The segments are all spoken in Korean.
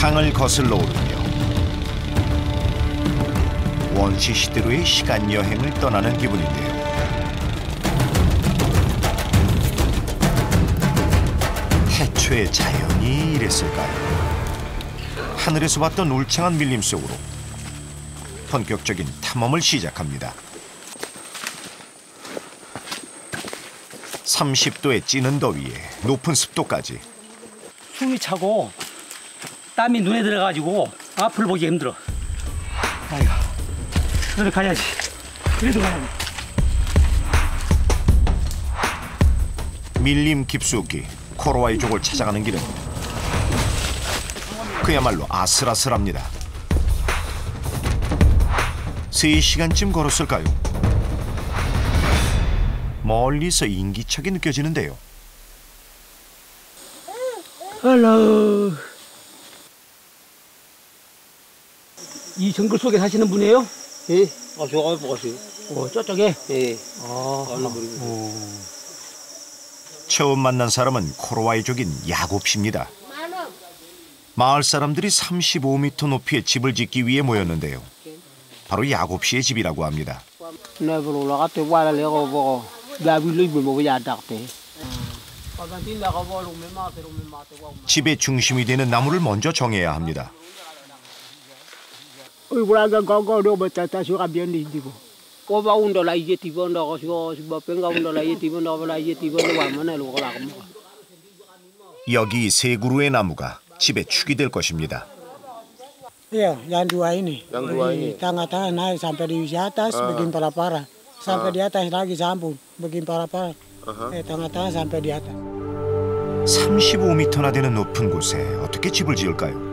강을 거슬러 오르며 원시 시대로의 시간 여행을 떠나는 기분인데요. 해초의 자연이 이랬을까요? 하늘에서 봤던 울창한 밀림 속으로 본격적인 탐험을 시작합니다. 30도의 찌는 더위에 높은 습도까지 숨이 차고 땀이 눈에 들어가지고 앞을 보기 힘들어. 아이고, 그래 가야지. 그래도 가야지. 밀림 깊숙이 코로와이족을 찾아가는 길은 그야말로 아슬아슬합니다. 3시간쯤 걸었을까요? 멀리서 인기척이 느껴지는데요. 헬로. 이 정글 속에 사시는 분이에요? 예. 저거 먹었어요. 저쪽에? 예. 처음 만난 사람은 코로와이족인 야곱 씨입니다. 마을 사람들이 35m 높이의 집을 짓기 위해 모였는데요. 바로 야곱 씨의 집이라고 합니다. 집의 중심이 되는 나무를 먼저 정해야 합니다. 여기 세 그루의 나무가 집의 축이 될 것입니다. Yang dua ini. Tengah-tengah naik sampai di atas, begini para-para. Sampai di atas lagi sambung, begini para-para. Tengah-tengah sampai di atas. 35m나 되는 높은 곳에 어떻게 집을 지을까요?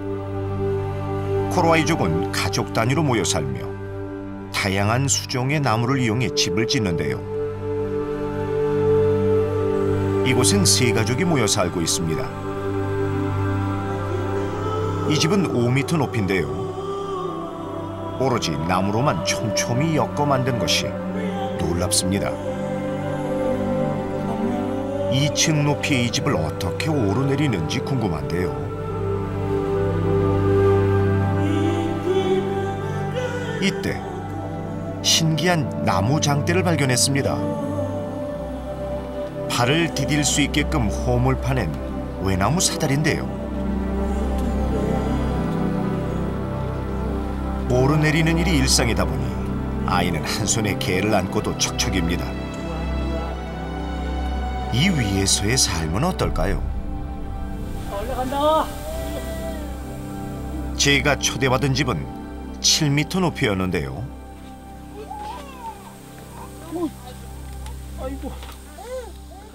코로와이족은 가족 단위로 모여 살며 다양한 수종의 나무를 이용해 집을 짓는데요. 이곳엔 세 가족이 모여 살고 있습니다. 이 집은 5m 높이인데요. 오로지 나무로만 촘촘히 엮어 만든 것이 놀랍습니다. 2층 높이의 이 집을 어떻게 오르내리는지 궁금한데요. 이때 신기한 나무 장대를 발견했습니다. 발을 디딜 수 있게끔 홈을 파낸 외나무 사다리인데요. 오르내리는 일이 일상이다 보니 아이는 한 손에 개를 안고도 척척입니다. 이 위에서의 삶은 어떨까요? 올라간다. 제가 초대받은 집은 7m 높이였는데요. 아이고.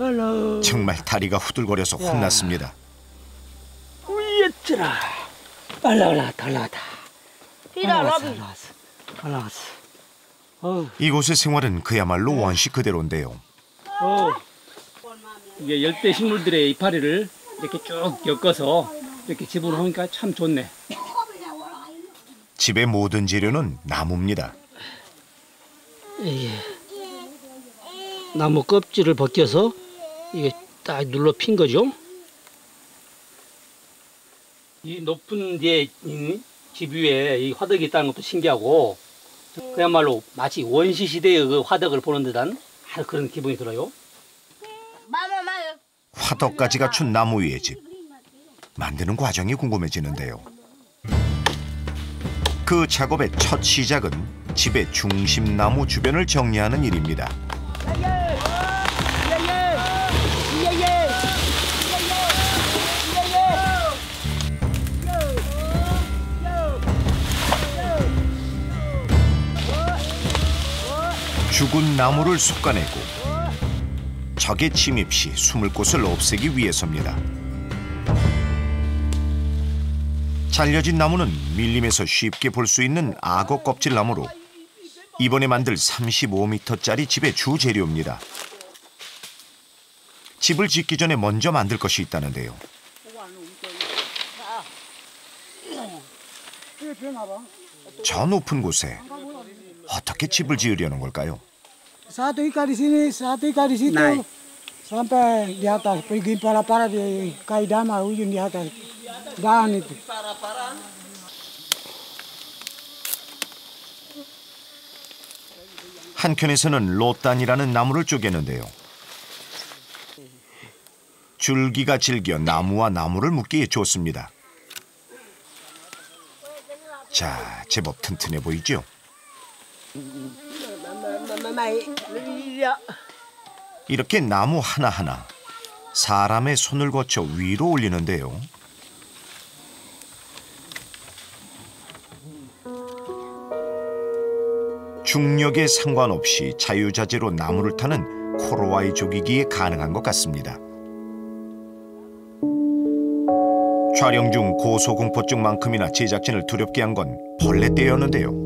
헬로. 정말 다리가 후들거려서 혼났습니다. 우이였잖아. 올라왔다. 올라왔어. 이곳의 생활은 그야말로 원시 그대로인데요. 이게 열대 식물들의 이파리를 이렇게 쭉 엮어서 이렇게 집으로 하니까 참 좋네. 집의 모든 재료는 나무입니다. 이게 나무 껍질을 벗겨서 이게 딱 눌러 핀 거죠. 이 높은 데에 집 위에 이 화덕이 있다는 것도 신기하고 그야말로 마치 원시 시대의 그 화덕을 보는 듯한 그런 기분이 들어요. 화덕까지 갖춘 나무 위의 집. 만드는 과정이 궁금해지는데요. 그 작업의 첫 시작은 집의 중심 나무 주변을 정리하는 일입니다. 죽은 나무를 솎아내고 적의 침입 시 숨을 곳을 없애기 위해서입니다. 잘려진 나무는 밀림에서 쉽게 볼 수 있는 악어 껍질 나무로 이번에 만들 35m짜리 집의 주 재료입니다. 집을 짓기 전에 먼저 만들 것이 있다는데요. 저 높은 곳에 어떻게 집을 지으려는 걸까요? Satu ikat di sini, satu ikat di situ. Naik. Sampai di atas, pergi para-para di kayu dama ujung di atas. dahan itu. 한켠에서는 롯단이라는 나무를 쪼개는데요. 줄기가 질겨 나무와 나무를 묶기에 좋습니다. 자, 제법 튼튼해 보이죠? 이렇게 나무 하나하나 사람의 손을 거쳐 위로 올리는데요. 중력에 상관없이 자유자재로 나무를 타는 코로와이족이기에 가능한 것 같습니다. 촬영 중 고소공포증만큼이나 제작진을 두렵게 한 건 벌레떼였는데요.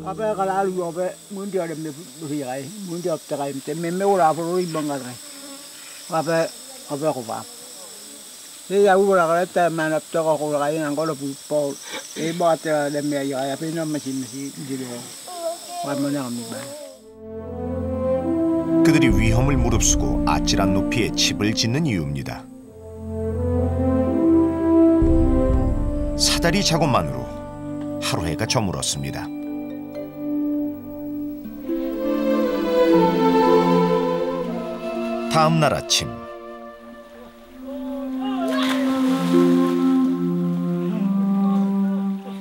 Apa kalau alu apa mundi ada beriai, mundi apa terai, temme ora apa roi bangarai. Apa ko ba. Dia ura kalau te mana toko ko rai nang ko po. E ba te de me ya ya pina mesin dilo. Wa mana mi ba. 그들이 위험을 무릅쓰고 아찔한 높이에 집을 짓는 이유입니다. 사다리 작업만으로 하루 해가 저물었습니다. 다음 날 아침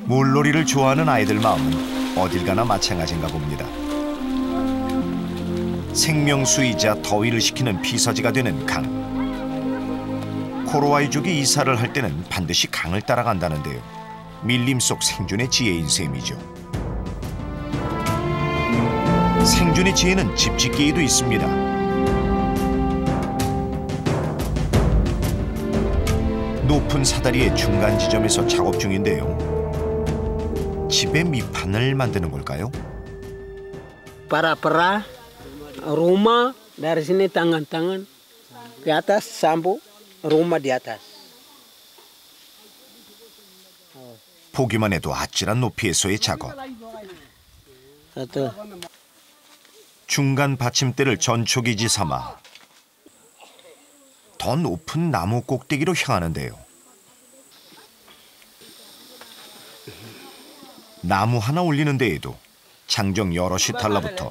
물놀이를 좋아하는 아이들 마음은 어딜 가나 마찬가지인가 봅니다. 생명수이자 더위를 식히는 피서지가 되는 강. 코로와이족이 이사를 할 때는 반드시 강을 따라간다는데요. 밀림 속 생존의 지혜인 셈이죠. 생존의 지혜는 집짓기에도 있습니다. 높은 사다리의 중간 지점에서 작업 중인데요. 집의 밑판을 만드는 걸까요? Para rumah dari sini tangan-tangan ke atas sambu rumah di atas. 보기만 해도 아찔한 높이에서의 작업. Satu. 중간 받침대를 전초기지 삼아 더 높은 나무 꼭대기로 향하는데요. 나무 하나 올리는 데에도 장정 여럿이 달라붙어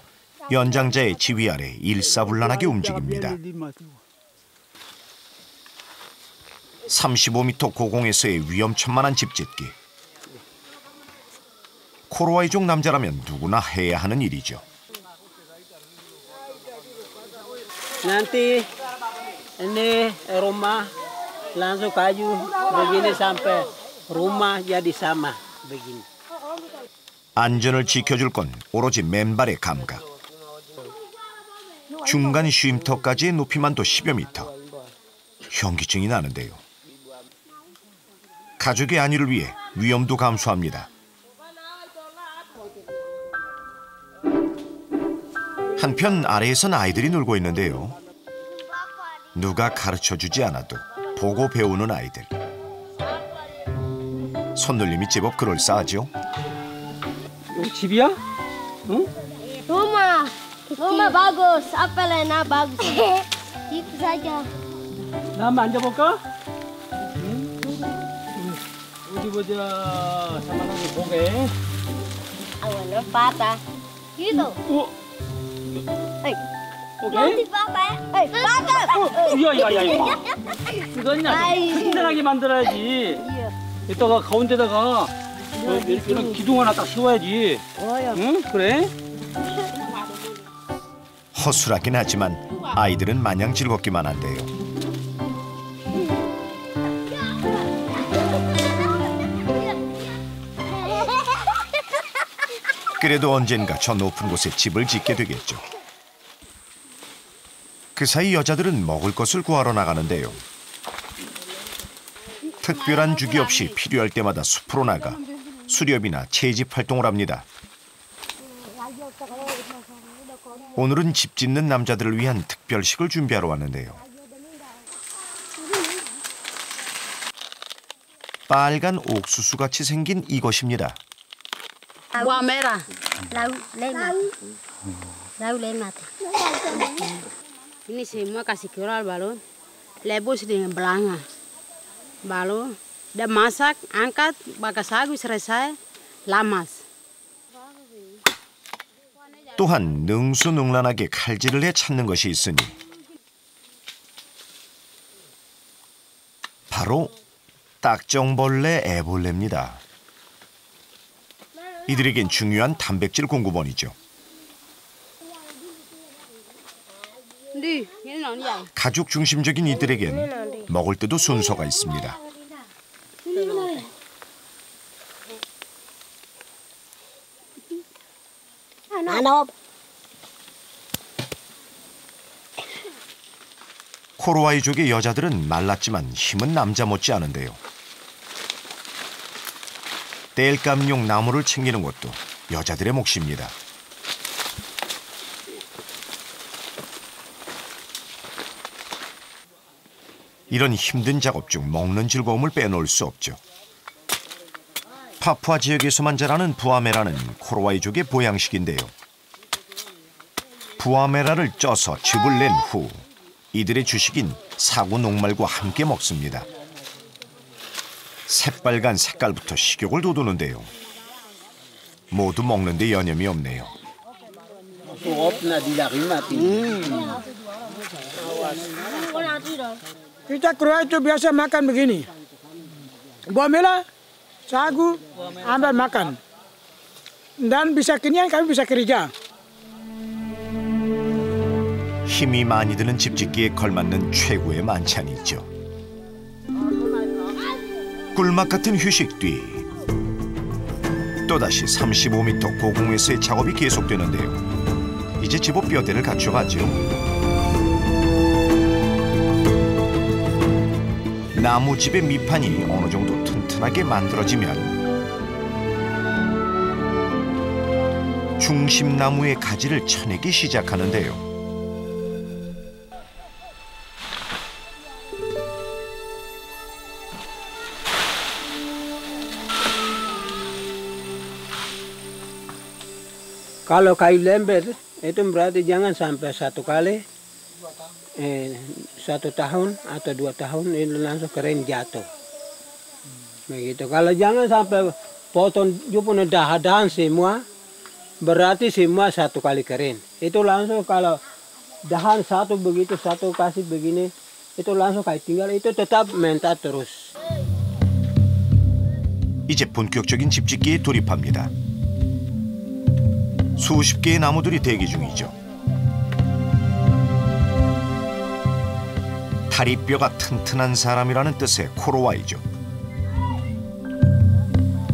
연장자의 지휘 아래 일사불란하게 움직입니다. 35m 고공에서의 위험천만한 집짓기. 코로와이족 남자라면 누구나 해야 하는 일이죠. Nanti ini rumah langsung kayu begini sampai rumah jadi sama begini. 안전을 지켜줄 건 오로지 맨발의 감각. 중간 쉼터까지의 높이만도 10여 미터. 현기증이 나는데요. 가족의 안위를 위해 위험도 감수합니다. 한편 아래에선 아이들이 놀고 있는데요. 누가 가르쳐주지 않아도 보고 배우는 아이들. 손놀림이 제법 그럴싸하죠. 여기 집이야? 응? Rumah, rumah bagus. Apa lain bagus? Itu saja. 나 한번 앉아볼까? 응? 어디 보자. 사만하게 보게. Awalnya patah. Gitu. Hei, 오케이? papa. Hei, patah. 야야야 이거. 이거냐? 튼튼하게 만들어야지. Iya. 이따가 가운데다가 이런 기둥 하나 딱 세워야지. 응? 그래? 허술하긴 하지만 아이들은 마냥 즐겁기만 한데요. 그래도 언젠가 저 높은 곳에 집을 짓게 되겠죠. 그 사이 여자들은 먹을 것을 구하러 나가는데요. 특별한 주기 없이 필요할 때마다 숲으로 나가 수렵이나 채집 활동을 합니다. 오늘은 집 짓는 남자들을 위한 특별식을 준비하러 왔는데요. 빨간 옥수수같이 생긴 이것입니다. Buah merah. Lauk lemak. Lauk lemak. Ini semua kasih keluar baru lebus dengan belanga. Baru Udah masak, angkat, bakar sagu selesai, lamas. 또한 능수능란하게 칼질을 해 찾는 것이 있으니 바로 딱정벌레 애벌레입니다. 이들에겐 중요한 단백질 공급원이죠. 가족 중심적인 이들에겐 먹을 때도 순서가 있습니다. 코로와이족의 여자들은 말랐지만 힘은 남자 못지 않은데요. 땔감용 나무를 챙기는 것도 여자들의 몫입니다. 이런 힘든 작업 중 먹는 즐거움을 빼놓을 수 없죠. 파푸아 지역에서만 자라는 부아메라는 코로와이족의 보양식인데요. 부아메라를 쪄서 즙을 낸 후 이들의 주식인 사구 녹말과 함께 먹습니다. 새빨간 색깔부터 식욕을 돋우는데요. 모두 먹는데 여념이 없네요. Kita Kroasia itu biasa makan begini. Buah merah, sagu, ambil makan. Dan bisa kenyang, kami bisa kerja. 힘이 많이 드는 집짓기에 걸맞는 최고의 만찬이죠. 꿀맛 같은 휴식 뒤 또다시 35m 고공에서의 작업이 계속되는데요. 이제 제법 뼈대를 갖춰가죠. 나무집의 밑판이 어느 정도 튼튼하게 만들어지면 중심나무의 가지를 쳐내기 시작하는데요. Kalau kayu lember itu berarti jangan sampai satu kali 1 tahun atau 2 tahun ini langsung kering jatuh. Begitu. Kalau jangan sampai potong punya dahan semua, berarti semua 1 kali kering. Itu langsung kalau dahan satu begitu, satu kasih begini, itu langsung kayak tinggal, itu tetap mentar terus. 이제 본격적인 집짓기에 돌입합니다. 수십 개의 나무들이 대기 중이죠. 다리뼈가 튼튼한 사람이라는 뜻의 코로와이죠.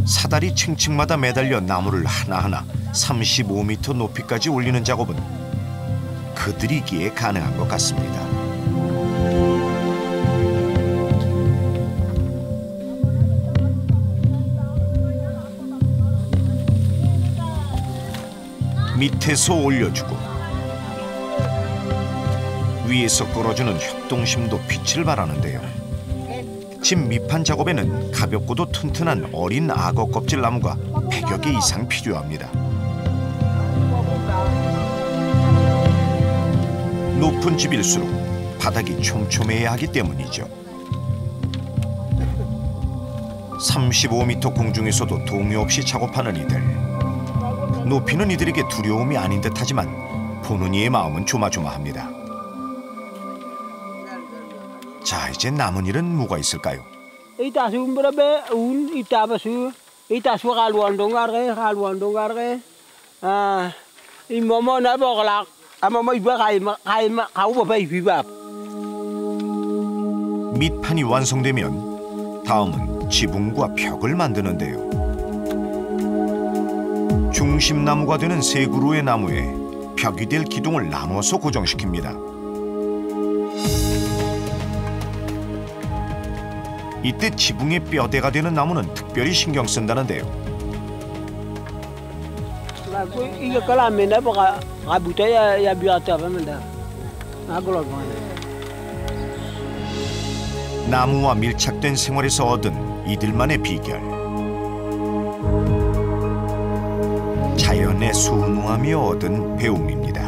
사다리 층층마다 매달려 나무를 하나하나 35m 높이까지 올리는 작업은 그들이기에 가능한 것 같습니다. 밑에서 올려주고 위에서 끌어주는 협동심도 빛을 발하는데요. 집 밑판 작업에는 가볍고도 튼튼한 어린 악어 껍질 나무가 100여 개 이상 필요합니다. 높은 집일수록 바닥이 촘촘해야 하기 때문이죠. 35m 공중에서도 동요 없이 작업하는 이들. 높이는 이들에게 두려움이 아닌 듯하지만 보는 이의 마음은 조마조마합니다. 자, 이제 남은 일은 뭐가 있을까요? Ita sumberbe ita basu ita sukaluan dongarge imomo na boglak amamo iba kai kau ba ibab. 밑판이 완성되면 다음은 지붕과 벽을 만드는데요. 중심나무가 되는 3그루의 나무에 벽이 될 기둥을 나눠서 고정시킵니다. 이때 지붕의 뼈대가 되는 나무는 특별히 신경 쓴다는데요. Iga kalamin na baka kabuta ya biata pa manda. Agulog mo. 나무와 밀착된 생활에서 얻은 이들만의 비결. 자연에 순응하며 얻은 배움입니다.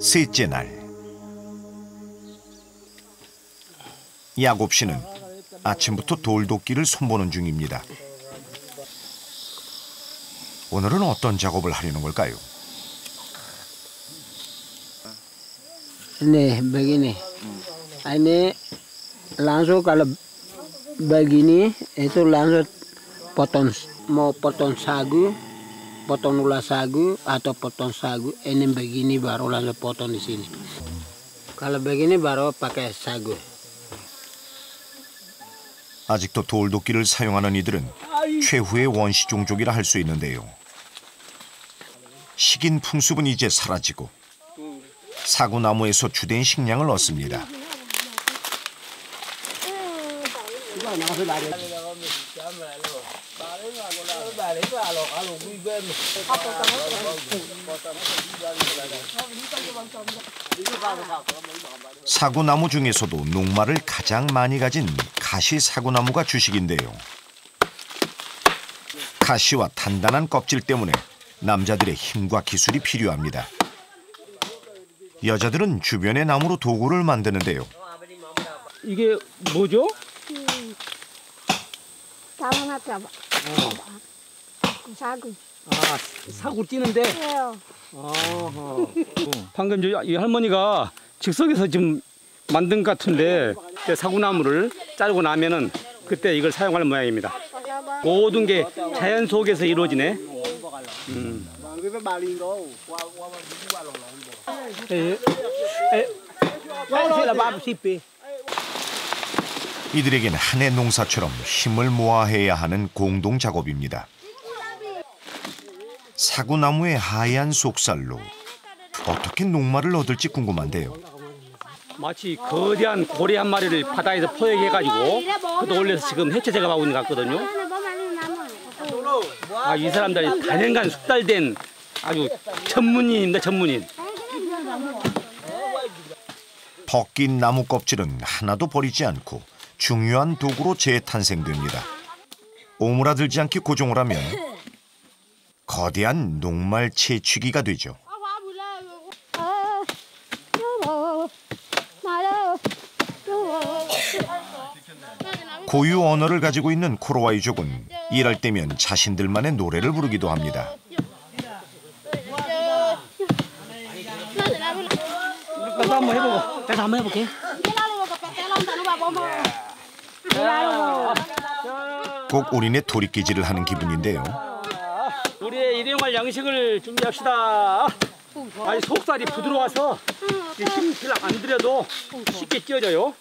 셋째 날. 야곱 씨는 아침부터 돌도끼를 손보는 중입니다. 오늘은 어떤 작업을 하려는 걸까요? Nih begini. Ini langsung kalau begini itu langsung potong, mau potong sagu, potong ulas sagu atau potong sagu. Ini begini baru langsung potong di sini. Kalau begini baru pakai sagu. 아직도 돌도끼를 사용하는 이들은 최후의 원시 종족이라 할 수 있는데요. 식인 풍습은 이제 사라지고 사구나무에서 주된 식량을 얻습니다. 사구나무 중에서도 녹말을 가장 많이 가진 가시사구나무가 주식인데요. 가시와 단단한 껍질 때문에 남자들의 힘과 기술이 필요합니다. 여자들은 주변의 나무로 도구를 만드는데요. 이게 뭐죠? 다문화 잡아. 사구. 아, 사고 찌는데. 해요. 방금 이 할머니가 즉석에서 지금 만든 것 같은데 사구나무를 자르고 나면은 그때 이걸 사용할 모양입니다. 모든 게 자연 속에서 이루어지네. 이들에게는 한 해 농사처럼 힘을 모아해야 하는 공동 작업입니다. 사구나무의 하얀 속살로 어떻게 녹말을 얻을지 궁금한데요. 마치 거대한 고래 한 마리를 바다에서 포획해가지고 그도 올려서 지금 해체 작업하고 있는 것 같거든요. 아, 이 사람들이 단연간 숙달된 아주 전문인입니다, 전문인. 벗긴 나무 껍질은 하나도 버리지 않고 중요한 도구로 재탄생됩니다. 오므라들지 않게 고정을 하면 거대한 녹말 채취기가 되죠. 고유 언어를 가지고 있는 코로와이족은 일할 때면 자신들만의 노래를 부르기도 합니다. 나도 한번 해보고, 나도 한번 해볼게. 꼭 우리네 도리끼질을 하는 기분인데요. 우리의 일용할 양식을 준비합시다. 아니, 속살이 부드러워서 힘 별로 안 들여도 쉽게 찢어져요.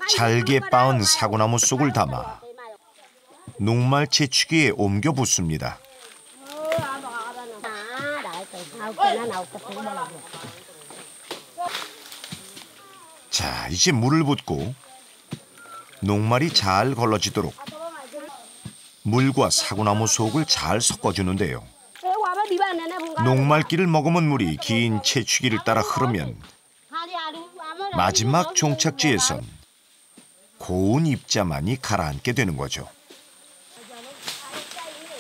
잘게 빻은 사구나무 속을 담아 녹말 채취기에 옮겨 붓습니다. 자, 이제 물을 붓고 녹말이 잘 걸러지도록 물과 사구나무 속을 잘 섞어주는데요. 녹말기를 머금은 물이 긴 채취기를 따라 흐르면 마지막 종착지에선 고운 입자만이 가라앉게 되는 거죠.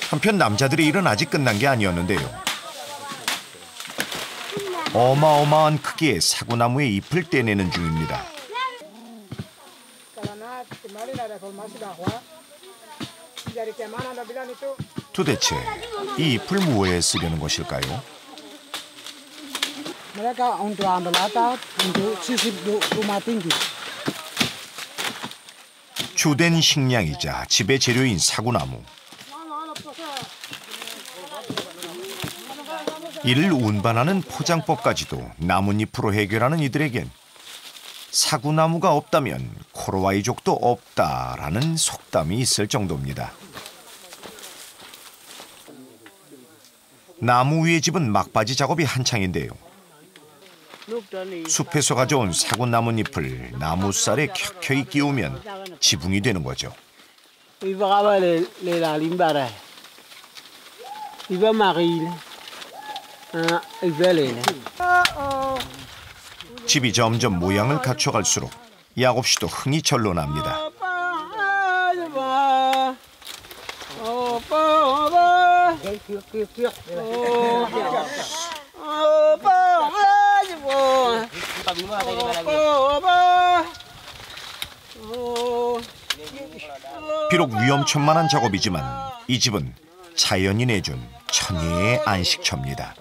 한편 남자들의 일은 아직 끝난 게 아니었는데요. 어마어마한 크기의 사구나무의 잎을 떼내는 중입니다. 도대체 이 잎을 무엇에 쓰려는 것일까요? Mereka untuk ambil atap, untuk sisip rumah tinggi. 주된 식량이자 집의 재료인 사구나무. 이를 운반하는 포장법까지도 나뭇잎으로 해결하는 이들에겐 사구나무가 없다면 코로와이족도 없다라는 속담이 있을 정도입니다. 나무 위의 집은 막바지 작업이 한창인데요. 숲에서 가져온 사구나뭇잎을 나무살에 켜켜이 끼우면 지붕이 되는 거죠. 집이 점점 모양을 갖춰갈수록 야곱 씨도 흥이 절로 납니다. 비록 위험천만한 작업이지만 이 집은 자연이 내준 천혜의 안식처입니다.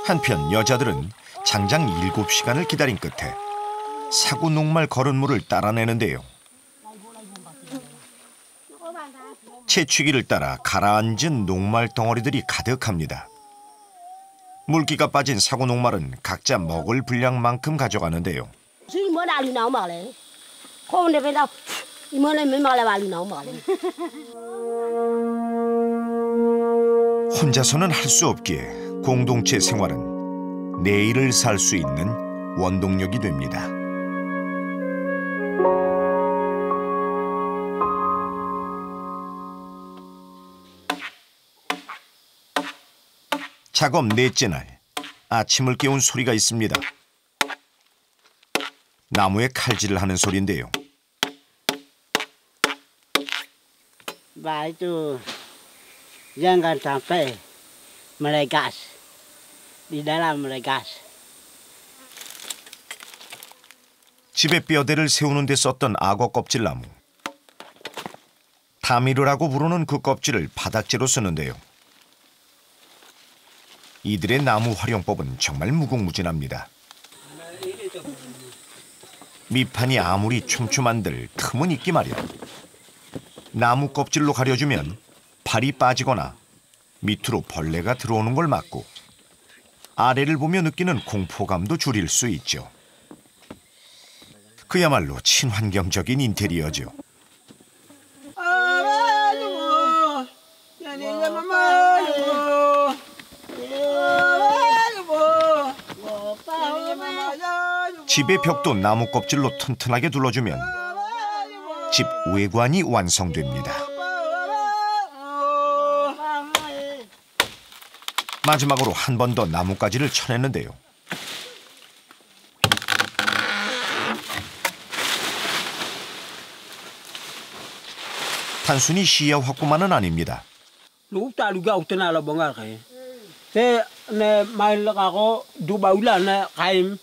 한편 여자들은 장장 7시간을 기다린 끝에 사구 녹말 거른물을 따라내는데요. 채취기를 따라 가라앉은 녹말 덩어리들이 가득합니다. 물기가 빠진 사구 녹말은 각자 먹을 분량만큼 가져가는데요. 혼자서는 할 수 없기에 공동체 생활은 내일을 살 수 있는 원동력이 됩니다. 작업 넷째 날, 아침을 깨운 소리가 있습니다. 나무에 칼질을 하는 소리인데요. Itu jangan sampai melegas di dalam melegas. 집에 뼈대를 세우는 데 썼던 악어 껍질 나무. 타미르라고 부르는 그 껍질을 바닥재로 쓰는데요. 이들의 나무 활용법은 정말 무궁무진합니다. 밑판이 아무리 촘촘한들 틈은 있기 마련. 나무 껍질로 가려주면 발이 빠지거나 밑으로 벌레가 들어오는 걸 막고 아래를 보며 느끼는 공포감도 줄일 수 있죠. 그야말로 친환경적인 인테리어죠. 집의 벽도 나무 껍질로 튼튼하게 둘러주면 집 외관이 완성됩니다. 마지막으로 한 번 더 나뭇가지를 쳐냈는데요. 단순히 시야 확보만은 아닙니다. Luta juga utana la bonga kay. Te ne mail ako du baula na kaim.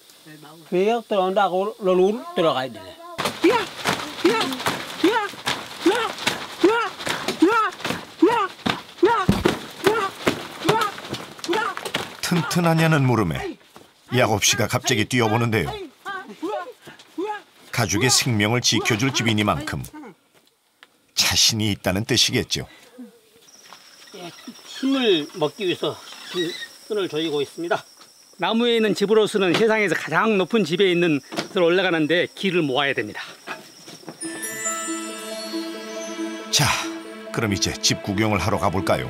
Fer tronda ko lolur trogai de. Ya. Ya. Ya. Ya. Ya. Ya. Ya. Ya. Ya. 튼튼하냐는 물음에 야곱 씨가 갑자기 뛰어보는데요. 가족의 생명을 지켜줄 집이니만큼 자신이 있다는 뜻이겠죠. 힘을 먹기 위해서 끈을 조이고 있습니다. 나무에 있는 집으로서는 세상에서 가장 높은 집에 있는 곳으로 올라가는데 길을 모아야 됩니다. 자, 그럼 이제 집 구경을 하러 가볼까요?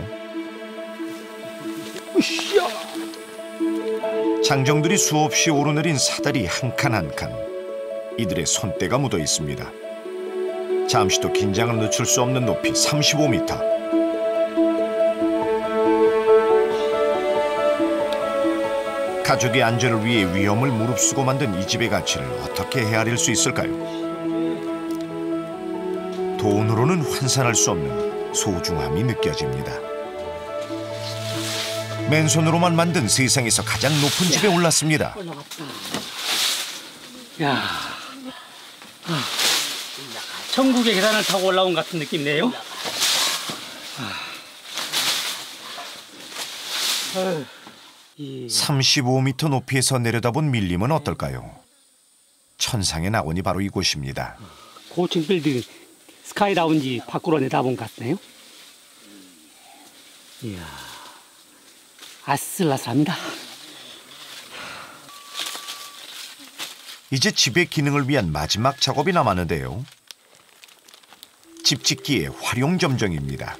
장정들이 수없이 오르내린 사다리 한 칸 한 칸. 이들의 손때가 묻어 있습니다. 잠시도 긴장을 늦출 수 없는 높이 35m. 가족의 안전을 위해 위험을 무릅쓰고 만든 이 집의 가치를 어떻게 헤아릴 수 있을까요? 돈으로는 환산할 수 없는 소중함이 느껴집니다. 맨손으로만 만든 세상에서 가장 높은 집에 올랐습니다. 야, 천국의 계단을 타고 올라온 같은 느낌이네요. 35m 높이에서 내려다본 밀림은 어떨까요? 천상의 낙원이 바로 이곳입니다. 고층 빌딩 스카이 라운지 밖으로 내다본 것 같네요. 이야, 아슬아슬합니다. 이제 집의 기능을 위한 마지막 작업이 남았는데요. 집 짓기의 활용 점정입니다.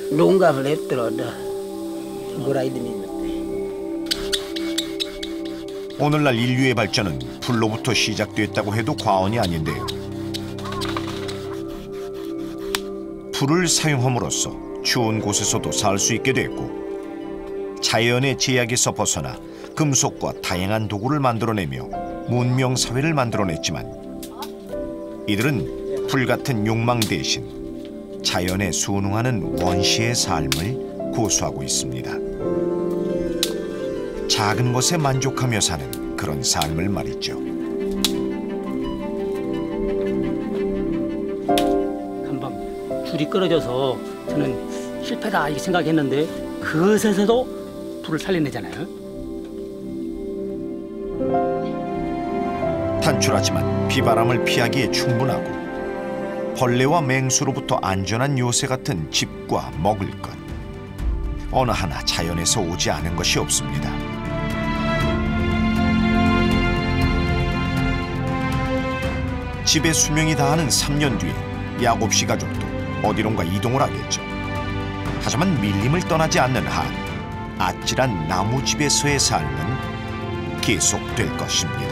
Lunga beli terada. Gurai demi. 오늘날 인류의 발전은 불로부터 시작됐다고 해도 과언이 아닌데요. 불을 사용함으로써 추운 곳에서도 살 수 있게 됐고 자연의 제약에서 벗어나 금속과 다양한 도구를 만들어내며 문명 사회를 만들어냈지만 이들은 불같은 욕망 대신 자연에 순응하는 원시의 삶을 고수하고 있습니다. 작은 것에 만족하며 사는 그런 삶을 말이죠. 한방 줄이 끊어져서 저는 실패다 이렇게 생각했는데 그것에서도 불을 살려내잖아요. 단출하지만 비바람을 피하기에 충분하고 벌레와 맹수로부터 안전한 요새 같은 집과 먹을 것 어느 하나 자연에서 오지 않은 것이 없습니다. 집에 수명이 다하는 3년 뒤에 야곱 씨 가족도 어디론가 이동을 하겠죠. 하지만 밀림을 떠나지 않는 한 아찔한 나무집에서의 삶은 계속될 것입니다.